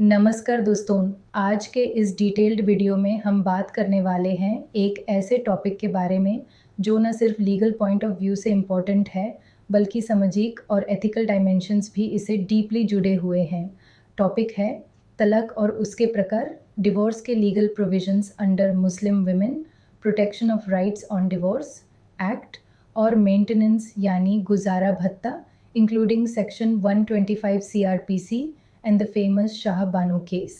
नमस्कार दोस्तों, आज के इस डिटेल्ड वीडियो में हम बात करने वाले हैं एक ऐसे टॉपिक के बारे में जो न सिर्फ लीगल पॉइंट ऑफ व्यू से इम्पोर्टेंट है, बल्कि सामाजिक और एथिकल डायमेंशंस भी इससे डीपली जुड़े हुए हैं। टॉपिक है तलाक और उसके प्रकार, डिवोर्स के legal provisions under Muslim women, protection of rights on divorce act और मेंटेनेंस यानी गुजारा भत्ता, including section 125 CRPC and the famous Shah Bano case.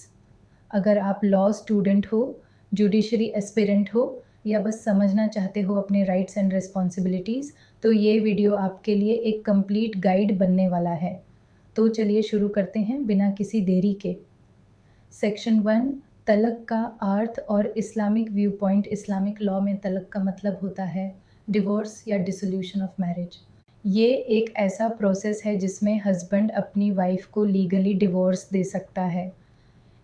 अगर आप लॉ स्टूडेंट हो, जुडिशरी एस्पिरेंट हो या बस समझना चाहते हो अपने राइट्स एंड रिस्पॉन्सिबिलिटीज़, तो ये वीडियो आपके लिए एक कंप्लीट गाइड बनने वाला है। तो चलिए शुरू करते हैं बिना किसी देरी के। सेक्शन 1, तलक का अर्थ और Islamic view point. Islamic law में तलक का मतलब होता है डिवोर्स या डिसोल्यूशन ऑफ मैरिज। ये एक ऐसा प्रोसेस है जिसमें हस्बैंड अपनी वाइफ को लीगली डिवोर्स दे सकता है।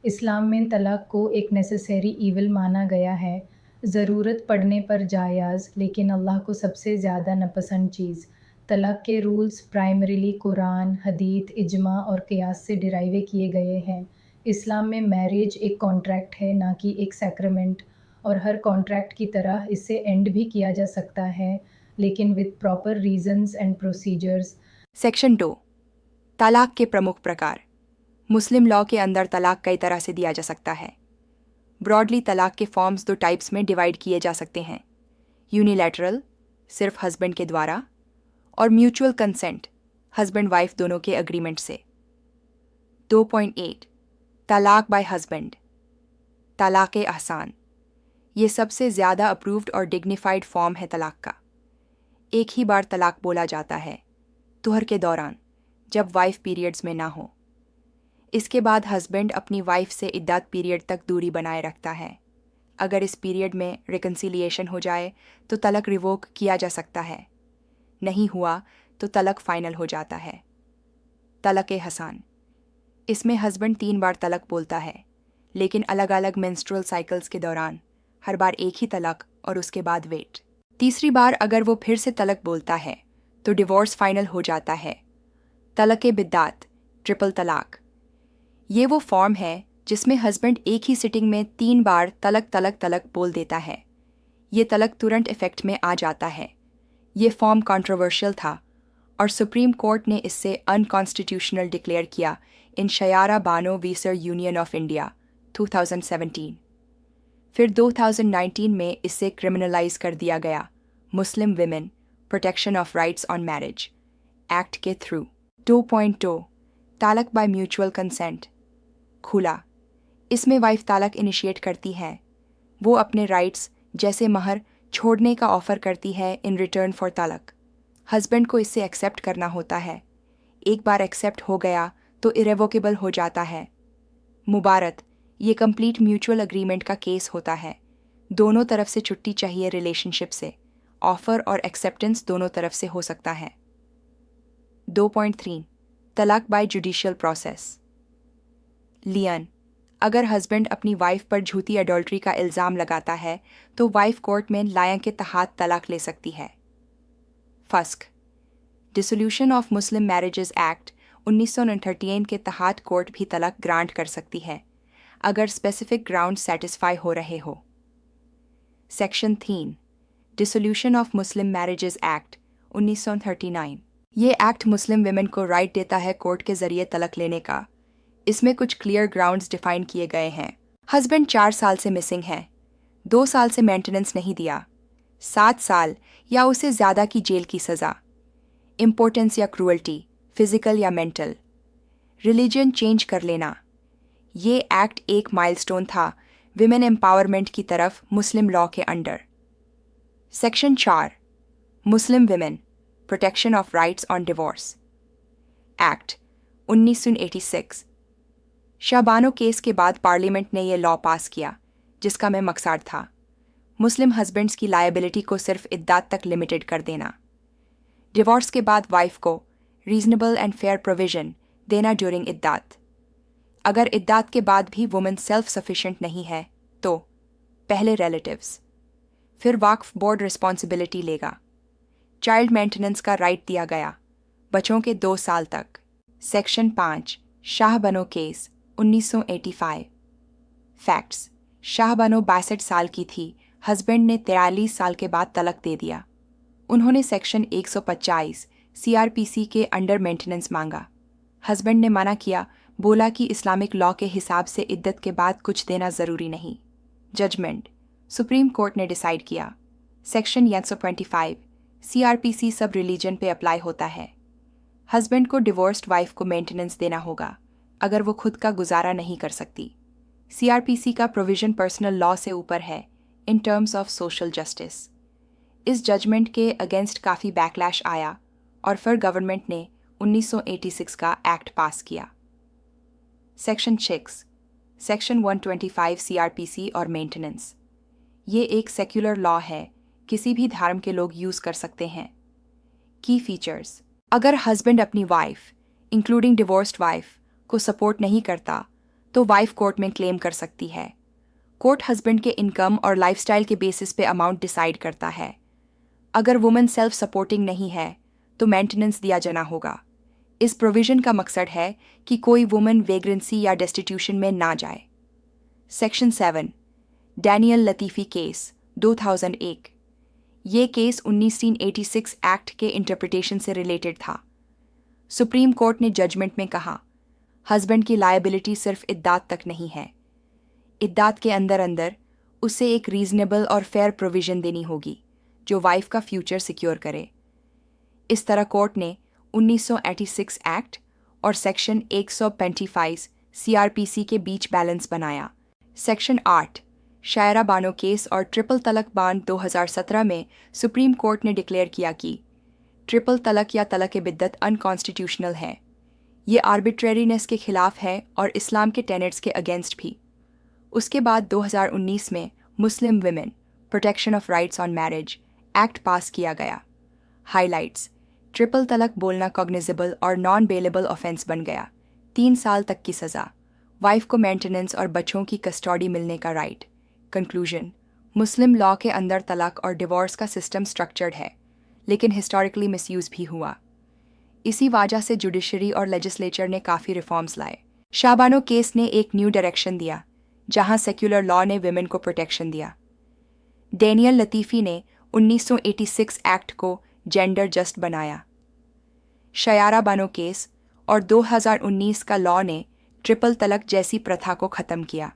इस्लाम में तलाक को एक नेसेसरी ईविल माना गया है, ज़रूरत पड़ने पर जायज़, लेकिन अल्लाह को सबसे ज़्यादा नापसंद चीज़। तलाक के रूल्स प्राइमरीली कुरान, हदीथ, इजमा और क़ियास से डिराइव किए गए हैं। इस्लाम में मैरिज एक कॉन्ट्रैक्ट है, ना कि एक सैक्रेमेंट, और हर कॉन्ट्रैक्ट की तरह इसे एंड भी किया जा सकता है, लेकिन with proper reasons and procedures. Section 2, तलाक के प्रमुख प्रकार। मुस्लिम लॉ के अंदर तलाक कई तरह से दिया जा सकता है। ब्रॉडली तलाक के फॉर्म्स 2 टाइप्स में डिवाइड किए जा सकते हैं: यूनिलैटरल, सिर्फ हस्बैंड के द्वारा, और म्यूचुअल कंसेंट, हस्बैंड वाइफ दोनों के अग्रीमेंट से। 2.8, तलाक बाय हस्बैंड, तलाक आसान। ये सबसे ज़्यादा अप्रूव्ड और डिग्निफाइड फॉर्म है तलाक का। एक ही बार तलाक बोला जाता है, तुहर के दौरान, जब वाइफ पीरियड्स में ना हो। इसके बाद हस्बैंड अपनी वाइफ से इद्दत पीरियड तक दूरी बनाए रखता है। अगर इस पीरियड में रिकन्सिलिएशन हो जाए तो तलाक रिवोक किया जा सकता है। नहीं हुआ तो तलाक फाइनल हो जाता है। तलाक हसान, इसमें हस्बैंड 3 बार तलाक बोलता है, लेकिन अलग अलग मेंस्ट्रुअल साइकिल्स के दौरान, हर बार एक ही तलाक और उसके बाद वेट। तीसरी बार अगर वो फिर से तलाक बोलता है तो डिवोर्स फाइनल हो जाता है। तलाक बिद्दात, ट्रिपल तलाक, ये वो फॉर्म है जिसमें हस्बैंड एक ही सिटिंग में 3 बार तलक तलक तलक बोल देता है। ये तलक तुरंत इफेक्ट में आ जाता है। ये फॉर्म कंट्रोवर्शियल था और सुप्रीम कोर्ट ने इससे अनकॉन्स्टिट्यूशनल डिक्लेयर किया इन शयारा बानो वीसर यूनियन ऑफ इंडिया 2017। फिर 2019 में इसे क्रिमिनलाइज कर दिया गया Muslim women protection of rights on marriage act के through. 2.2, talaq by mutual consent, khula. इसमें वाइफ तालक इनिशिएट करती है। वो अपने राइट्स जैसे महर छोड़ने का ऑफर करती है in return for talaq. Husband को इससे एक्सेप्ट करना होता है। एक बार एक्सेप्ट हो गया तो इरेवोकेबल हो जाता है। मुबारत, ये कंप्लीट म्यूचुअल अग्रीमेंट का केस होता है। दोनों तरफ से छुट्टी चाहिए रिलेशनशिप से। ऑफर और एक्सेप्टेंस दोनों तरफ से हो सकता है। 2.3, तलाक बाय जुडिशियल प्रोसेस, लियन। अगर हस्बैंड अपनी वाइफ पर झूठी एडल्ट्री का इल्ज़ाम लगाता है तो वाइफ कोर्ट में लायन के तहत तलाक ले सकती है। Faskh, dissolution of Muslim marriages act 1938 के तहत कोर्ट भी तलाक ग्रांट कर सकती है अगर स्पेसिफिक ग्राउंड सेटिस्फाई हो रहे हो। Section 3, dissolution of Muslim marriages act 1939। ये एक्ट मुस्लिम विमेन को राइट देता है कोर्ट के जरिए तलाक लेने का। इसमें कुछ क्लियर ग्राउंड्स डिफाइन किए गए हैं। हस्बैंड 4 साल से मिसिंग है, 2 साल से मेंटेनेंस नहीं दिया, 7 साल या उससे ज़्यादा की जेल की सज़ा, इम्पोर्टेंस या क्रूअल्टी, फिजिकल या मेंटल, रिलीजन चेंज कर लेना। ये एक्ट एक माइलस्टोन था विमेन एम्पावरमेंट की तरफ मुस्लिम लॉ के under. Section 4, Muslim women protection of rights on divorce act 1986। Shah Bano case के बाद पार्लियामेंट ने यह लॉ पास किया जिसका में मकसद था मुस्लिम हस्बैंड्स की लायबिलिटी को सिर्फ इद्दत तक लिमिटेड कर देना। डिवोर्स के बाद वाइफ को रीजनेबल एंड फेयर प्रोविजन देना ड्यूरिंग इद्दत। अगर इद्दत के बाद भी वुमेन सेल्फ सफिशिएंट नहीं है तो पहले रिलेटिव्स, फिर वक्फ बोर्ड रिस्पॉन्सिबिलिटी लेगा। चाइल्ड मेंटेनेंस का राइट दिया गया, बच्चों के 2 साल तक। सेक्शन 5, शाह बनो केस 1985। फैक्ट्स: शाहबानो 62 साल की थी। हस्बैंड ने 43 साल के बाद तलाक दे दिया। उन्होंने सेक्शन 125 सीआरपीसी के अंडर मेंटेनेंस मांगा। हस्बैंड ने मना किया, बोला कि इस्लामिक लॉ के हिसाब से इद्दत के बाद कुछ देना ज़रूरी नहीं। जजमेंट: सुप्रीम कोर्ट ने डिसाइड किया, सेक्शन 125 सीआरपीसी सब रिलीजन पे अप्लाई होता है। हस्बैंड को डिवोर्स्ड वाइफ को मेंटेनेंस देना होगा अगर वो खुद का गुजारा नहीं कर सकती। सीआरपीसी का प्रोविजन पर्सनल लॉ से ऊपर है in terms of social justice. इस जजमेंट के अगेंस्ट काफ़ी बैकलैश आया और फिर गवर्नमेंट ने 1986 का एक्ट पास किया। सेक्शन 6 सेक्शन 125 सीआरपीसी और मेंटेनेंस। ये एक सेक्युलर लॉ है, किसी भी धर्म के लोग यूज़ कर सकते हैं। की फीचर्स: अगर हस्बैंड अपनी वाइफ इंक्लूडिंग डिवोर्स्ड वाइफ को सपोर्ट नहीं करता तो वाइफ कोर्ट में क्लेम कर सकती है। कोर्ट हस्बैंड के इनकम और लाइफस्टाइल के बेसिस पे अमाउंट डिसाइड करता है। अगर वुमन सेल्फ सपोर्टिंग नहीं है तो मेंटेनेंस दिया जाना होगा। इस प्रोविजन का मकसद है कि कोई वुमन वेग्रेंसी या डेस्टिट्यूशन में ना जाए। Section 7 Daniel Latifi case 2001। ये केस 1986 एक्ट के इंटरप्रिटेशन से रिलेटेड था। सुप्रीम कोर्ट ने जजमेंट में कहा, हस्बैंड की लायबिलिटी सिर्फ इद्दात तक नहीं है। इद्दात के अंदर अंदर उसे एक रीजनेबल और फेयर प्रोविजन देनी होगी जो वाइफ का फ्यूचर सिक्योर करे। इस तरह कोर्ट ने 1986 एक्ट और सेक्शन 125 सीआरपीसी के बीच बैलेंस बनाया। सेक्शन 8 शायरा बानो केस और ट्रिपल तलाक बान 2017 में सुप्रीम कोर्ट ने डिक्लेयर किया कि ट्रिपल तलाक या तलाक बिद्दत अनकॉन्स्टिट्यूशनल है। ये आर्बिट्रेरीनेस के खिलाफ है और इस्लाम के टेनेट्स के अगेंस्ट भी। उसके बाद 2019 में मुस्लिम women protection of rights on marriage act पास किया गया। हाइलाइट्स: ट्रिपल तलाक बोलना कॉग्निजेबल और नॉन बेलेबल ऑफेंस बन गया। 3 साल तक की सज़ा। वाइफ को मेंटेनेंस और बच्चों की कस्टडी मिलने का राइट। कंक्लूजन: मुस्लिम लॉ के अंदर तलाक और डिवोर्स का सिस्टम स्ट्रक्चर्ड है, लेकिन हिस्टोरिकली मिसयूज़ भी हुआ। इसी वजह से जुडिशरी और लेजिस्लेचर ने काफ़ी रिफॉर्म्स लाए। शाहबानो केस ने एक न्यू डायरेक्शन दिया, जहां सेक्युलर लॉ ने विमेन को प्रोटेक्शन दिया। डैनियल लतीफ़ी ने 1986 एक्ट को जेंडर जस्ट बनाया। शायरा बानो केस और 2019 का लॉ ने ट्रिपल तलाक जैसी प्रथा को ख़त्म किया।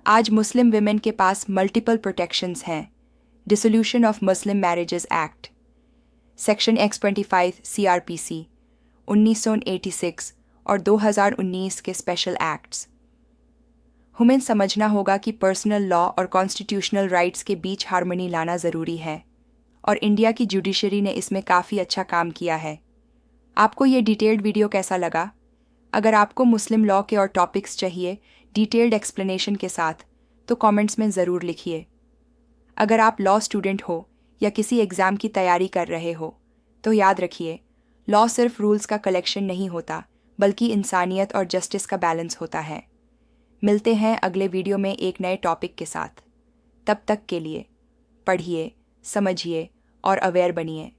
आज मुस्लिम विमेन के पास मल्टीपल प्रोटेक्शंस हैं। Dissolution of Muslim marriages act, section 125 CrPC 1986 और 2019 के स्पेशल एक्ट्स। हमें समझना होगा कि पर्सनल लॉ और कॉन्स्टिट्यूशनल राइट्स के बीच हार्मनी लाना ज़रूरी है और इंडिया की जुडिशरी ने इसमें काफ़ी अच्छा काम किया है। आपको ये डिटेल्ड वीडियो कैसा लगा? अगर आपको मुस्लिम लॉ के और टॉपिक्स चाहिए डिटेल्ड एक्सप्लेनेशन के साथ तो कमेंट्स में ज़रूर लिखिए। अगर आप लॉ स्टूडेंट हो या किसी एग्ज़ाम की तैयारी कर रहे हो तो याद रखिए, लॉ सिर्फ रूल्स का कलेक्शन नहीं होता बल्कि इंसानियत और जस्टिस का बैलेंस होता है। मिलते हैं अगले वीडियो में एक नए टॉपिक के साथ। तब तक के लिए पढ़िए, समझिए और अवेयर बनिए।